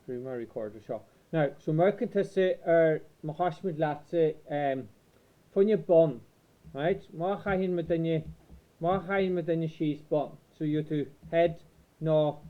Through my recorder shop. Now, so merkin to say mahashmid latse funny bon, right? Mahahin medenya she's bon. So you to head no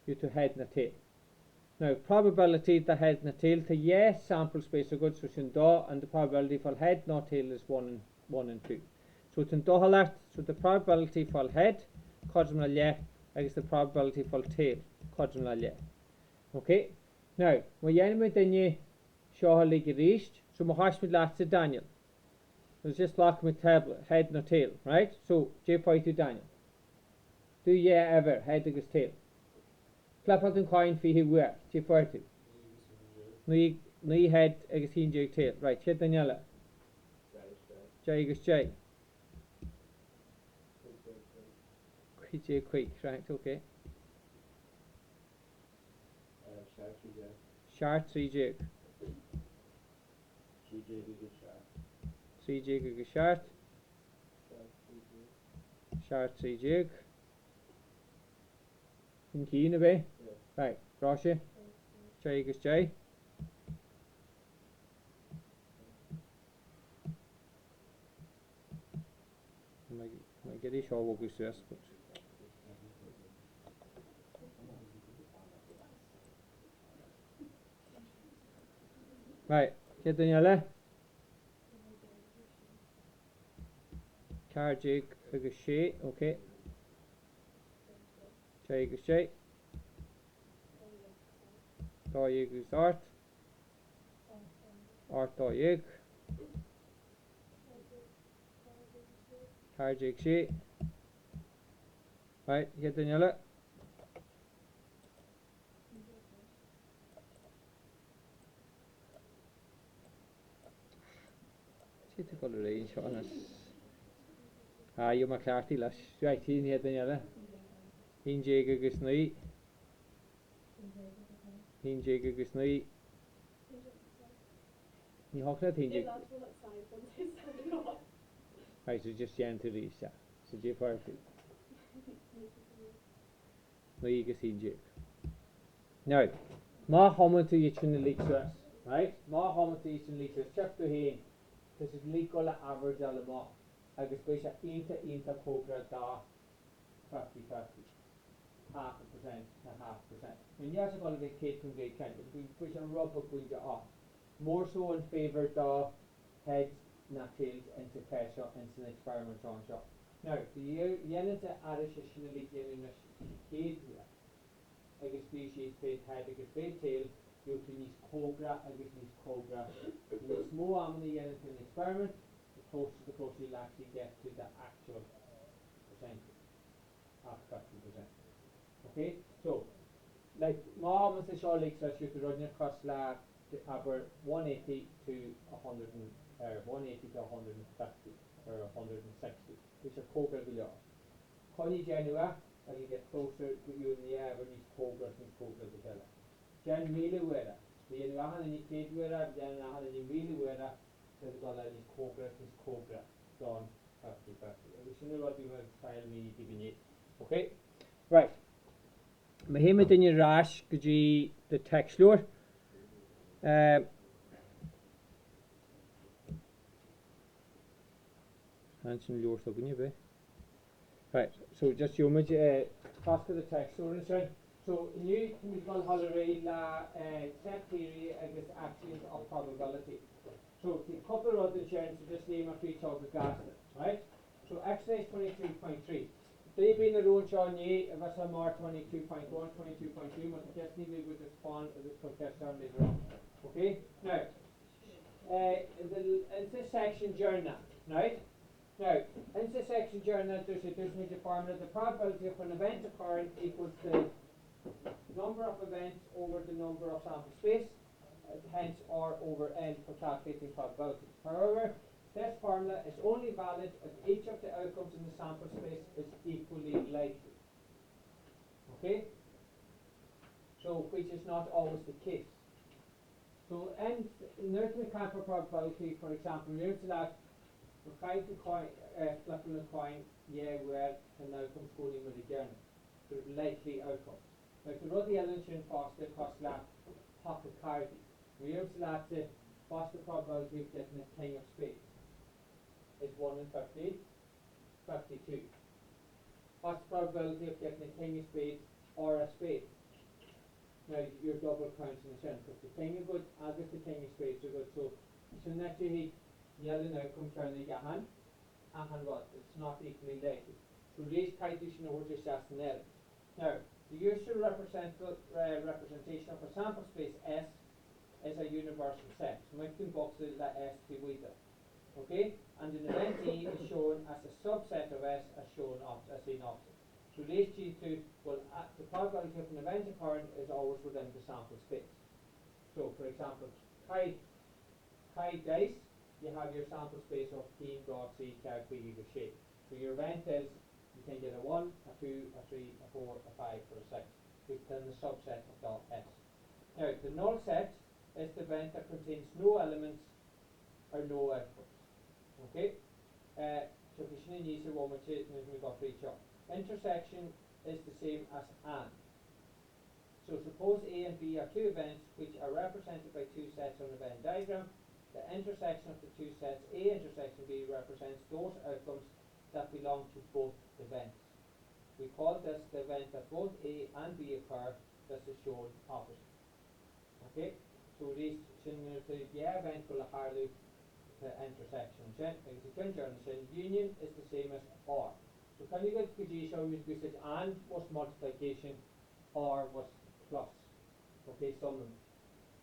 you to head na tail. Now probability the head na tail to yes sample space of good so da and the probability for head no tail is 1 and 2. So it's in dohalat, so the probability for head cosmal yeah, I guess the probability for tail cosmal yeah. Okay, now when you anime then you show reached, so mahashmid last to Daniel. So it's just like my tablet, head no tail, right? So J5 to Daniel. Do you ever head against tail? Clap out and coin for who where? J4 to. No you head against J tail, right? Head Daniela. J against J. J quick, right? Okay. Shart 3J. 3J go shart. Shart 3J. In key in way. Right, Roshi. J goes J. I get a show what goes to us, but right, get Daniela. Car Jake goes Shay, okay. J goes J. Doyeg goes Art. Art Doyeg. Car Jake Shay. Right, get Daniela. See the colour range on us. You McCarthy lash. Right, in here Daniela. In Jager goes Nui. In Jager goes Nui. You hawk that in Jager. Right, so just Jan to reach that. So J4 to. Nui goes in Jager. Now, Ma Homer to each in the leak to us. Right? Ma Homer to each in the leak to us. Check to him. This is leak all the average element. I guess basically into cobra da 50-50. 0.5% to 0.5%. When you actually got a kid from great kind, we push a rubber going off. More so in favour of heads, not tails, into pressure, into an experiment on shot. Now, the yen into addition in a kid here. I guess species paid head, I guess paid tail, you can use cobra, I guess use cobra. The more I'm going to get into an experiment, the closer you'll actually get to the actual percentage. 50%. Okay, so like Mohammed the show leaks us you could run across la over 180 to 100 180 to 150 or 160, which are cobra below. Connie Genua, as you get closer to you in the air when these cobras to tell it. Jen really wear it. The Yahan and you can't wear it, Jen and you really wear it. So the dollar is cobra done 50-50. We should know what we were file me giving you. Okay? Right. Mahimmed in your rash could you the text lure. Hanson lure so can you be? Right, so just you image pass to the text lure inside. So new chemical holiday la set theory against actions of probability. So the couple of other chance to just name a few talk of gas, right? So exercise 22.3. They've been around on ye if it's a more 22.1, 22.2, but the test we would respond to this contest down later on. Okay? Now in this section journal, right? Now, in this section journal there's a formula. The probability of an event occurring equals the number of events over the number of sample space, hence R over N for calculating probability. However, this formula is only valid if each of the outcomes in the sample space is equally likely. Okay? So, which is not always the case. So, in Newton mechanical probability, for example, we're into that we're trying to flipping a coin, yeah, where an outcome's going in with a journey. So, likely outcome. Now, to run the Ellen Foster cost lab, card. We also like to, what's the probability of getting a king of spades? Is 1 in 50, 52. What's the probability of getting a king of spades or a spade? Now you're double counting the chin, because the king of good, as if the king of spades are good. So next you yelling out comes down the hand, and what? It's not equally likely. So these titles know what you're saying there. Now, the usual representation of a sample space S is a universal set. So make them boxes that S be with it. Okay? And an event E is shown as a subset of S as shown as seen opposite. So these G2, well, the probability of an event occurring is always within the sample space. So, for example, high dice, you have your sample space of King, God, C, Card, B, equals shape. So your event is, you can get a 1, a 2, a 3, a 4, a 5, or a 6, within the subset of dot S. Now, the null set is the event that contains no elements or no outputs. Okay? So if you need to one which is we got for each other. Intersection is the same as and. So suppose A and B are two events which are represented by two sets on the Venn diagram. The intersection of the two sets A intersection B represents those outcomes that belong to both events. We call this the event that both A and B occur. This is shown opposite. Okay? So these event will hardly the intersection. Union is the same as or. So can you get the show me usage and was multiplication or was plus? Okay, sum them.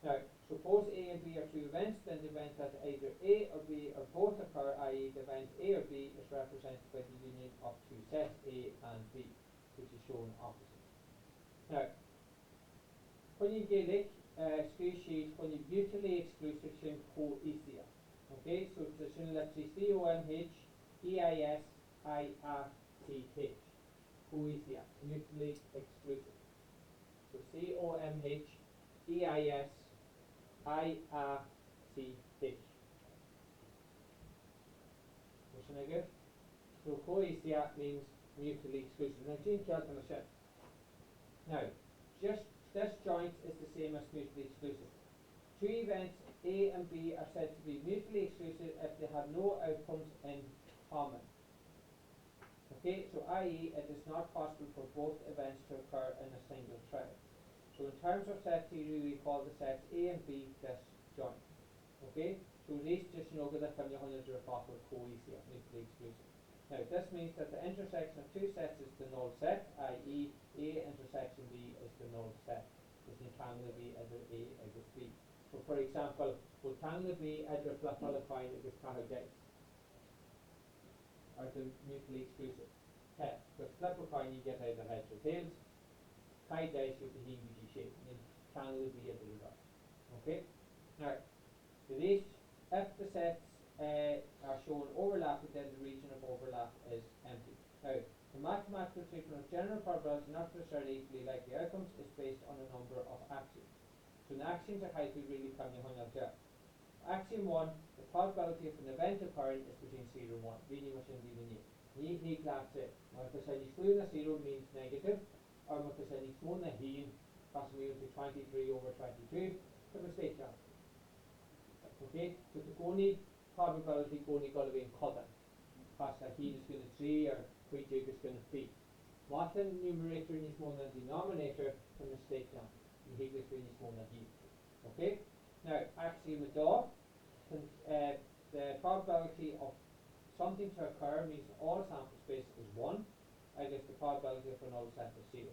Now, suppose A and B are two events, then the event that either A or B or both occur, i.e. the event A or B is represented by the union of two sets A and B, which is shown opposite. Now, when you Gaelic species, when you mutually exclusive coesia. Okay, so it's let's see COMHEISIRCH. Coesia, mutually exclusive. So COMHEISIRCH. What's an again? So coesia means mutually exclusive. Now, Jean Kelton said. Now, just this joint is the same as mutually exclusive. Two events A and B are said to be mutually exclusive if they have no outcomes in common. Okay, so i.e. it is not possible for both events to occur in a single thread. So in terms of set theory, we call the sets A and B disjoint. Okay, so these just know that when you are possible coesia, mutually exclusive. Now this means that the intersection of two sets is the null set, i.e. A intersection B is the null set. Which can be either A equals B. So for example, will can be either flip a coin equals kind of dice? Are they mutually exclusive? With flip a coin you get either heads or tails. Kai dice with the he shape. And can be either of that. Okay? Now, if the sets are shown overlapping, then the region of overlap is empty. Now, the mathematical treatment of general probability not necessarily equally likely outcomes is based on a number of axioms. So the axioms are how to really come you hung out there. Axiom 1, the probability of an event occurring is between 0 and 1. Really much in the Ni class it. Now if I say exclude a 0 means negative, or if I say exclude a he, possibly to 23 over 22, it's a mistake now. Okay, so the only probability only got to be in common. Because a he is going to 3 or 3 is going to 3. What the numerator is more than denominator, it's a mistake now. And he is really more than he. Okay? Now, axiom of dog, the probability of something to occur means all sample space is 1. I guess the probability of a null set is 0.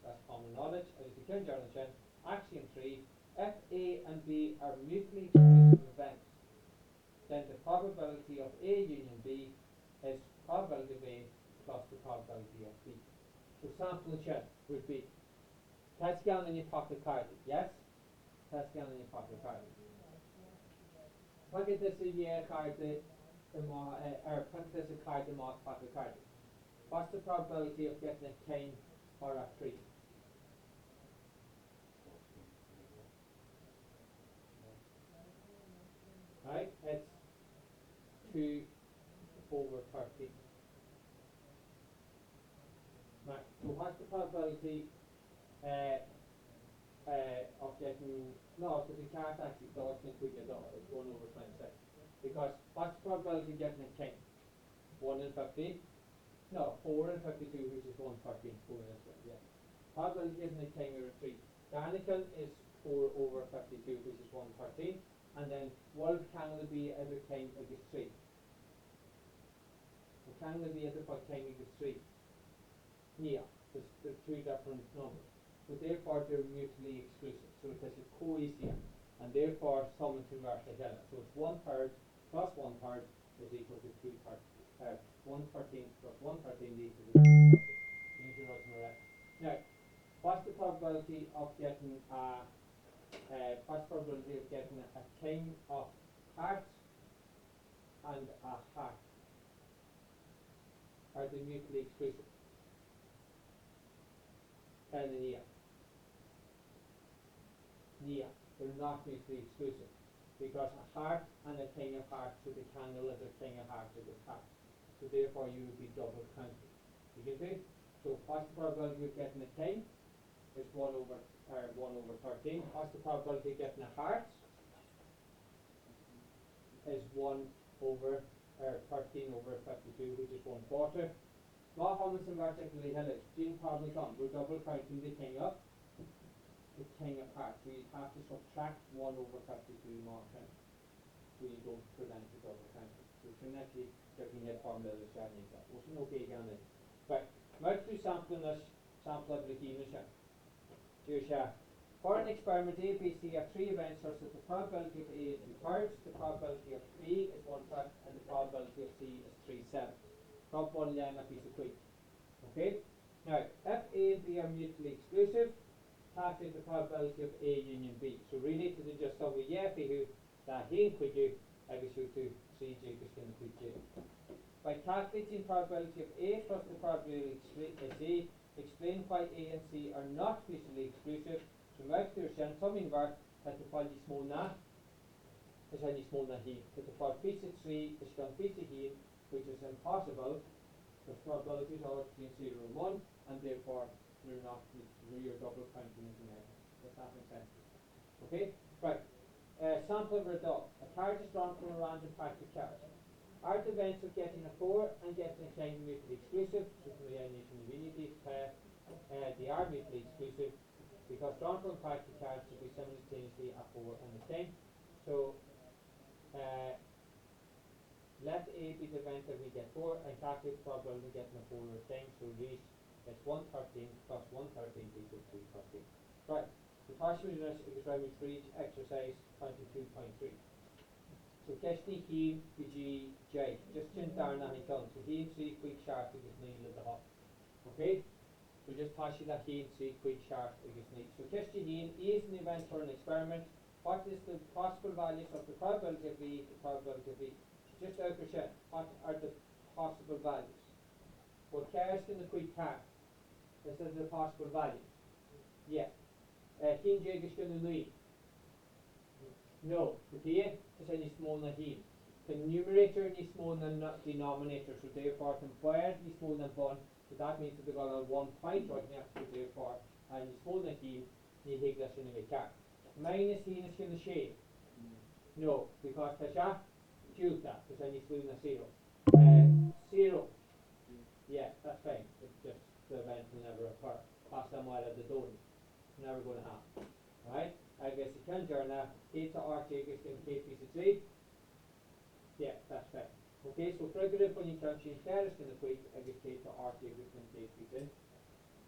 That's common knowledge. I guess the Ken Journal axiom 3, if A and B are mutually exclusive events, then the probability of A union B is probability of A plus the probability of B. So sample check would be test down in your pocket card. Yes? Test down in your pocket card. Look at this card or put this a card in my pocket card. What's the probability of getting a 10 or a 3? Right? It's 2 over 13. Right. So what's the probability of getting, no, because it can't actually, dogs can quick it off, it's 1 over 26. Because what's the probability of getting a king? 1 in 50? No, 4 in 52, which is 113, 4 in this way, yeah. Probability of getting a king or a 3. Daniken is 4 over 52, which is 113. And then, what can there be as a king against 3? What can there be as a king against 3? Yeah, there's 2 different numbers. So therefore, they're mutually exclusive. So this is coesium. And therefore, summing to inverse the hill. So it's 1/3 plus 1/3 is equal to 2/3. 113 plus 113 is equal to 213. Now, what's the probability of getting a king of hearts and a heart? Are they mutually exclusive? 10 and yeah. Yeah, they're not mutually exclusive. Because a heart and a king of hearts, so they candle as a king of hearts against hearts. So therefore you would be double counting. You can see? So what's the probability of getting a king? It's 1 over 13. What's the probability of getting a heart? Is 1 over 13 over 52, which is 1/4. Small hummus and vertically headed. Gene probably come. We're double counting the king of hearts. So you have to subtract 1 over 52 more times. So you don't prevent the double counting. So it's actually looking at formula the shining that. Wasn't okay again then. Right. Now to sampling this sample of the human share. For an experiment A, B, C have 3 events such that the probability of A is 2/3, the probability of B is 1/5, and the probability of C is 3/7. Drop 1 line a piece of quick. Okay? Now, if A and B are mutually exclusive, calculate the probability of A union B. So really to just some way yeah who that he could you I wish you to see J is going to put J. By calculating probability of A plus the probability of C, explain why A and C are not mutually exclusive. So make your sense something work that the file is small na is any small na he. But the file piece of 3 is going piece of he, which is impossible. The probabilities are between 0 and 1, and therefore you're not you're double counting information. Does that make sense? Okay? Right. Sample result. A card is drawn from a random pack of cards. Are the events of getting a 4 and getting a king mutually exclusive? So from the animation of unity, they are mutually exclusive because drawn from a pack of cards should be simultaneously a 4 and a king. So let A be the event that we get 4 and calculate the probability of getting a 4 or a king. So reach it's 113 plus 113 equals 213. Right. The partial unit is remedy for each exercise 22.3. So Keshni he G J. Just chin down and he comes. So he and C quick sharp because needle at the hop. Okay? So just partial that he and C quick sharp because need. So Keshni he is an event for an experiment. What is the possible values of the probability of V, the probability of V? Just out of check. What are the possible values? Well, cast in the quick car. This is the possible value. Yeah. King J is going to lead. No. The K is any small than he. The numerator is small than denominator. So therefore, compare is small than 1. So that means that they've got a 1 point right now. So therefore, and is small than he, you take this in the car. Minus he is going to shade. No, because Tasha, choose that. Because then he's doing a 0. 0. Yeah, that's fine. It's just the event will never occur. Pass them while at the door. Never going to happen. Right? I guess you can turn that. K to R J is going to K piece of 3. Yeah, that's fine. Okay, so figurative when you can change that is going to equate I guess K to R J is going to K piece in.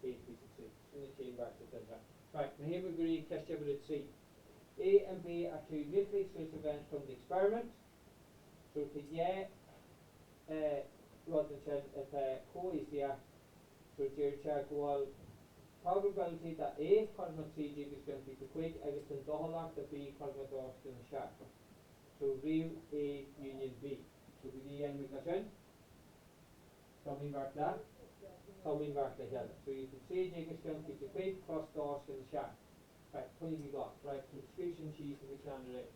K piece of 3. It's going to change back to that. Right, now here we agree question with C. A and B are 2 mutually exclusive events from the experiment. So to yeah rather than if co-easier, so dear check well probability that A column C is going to be the quick, I guess in Dohalak the B column is going to sharp. So real A union B. So we need any question? Coming back that? Coming back the hill. So you can see J is going to be the quick plus the is going to sharp. Right, what have you got? Right, so exclusion sheet of the candidate.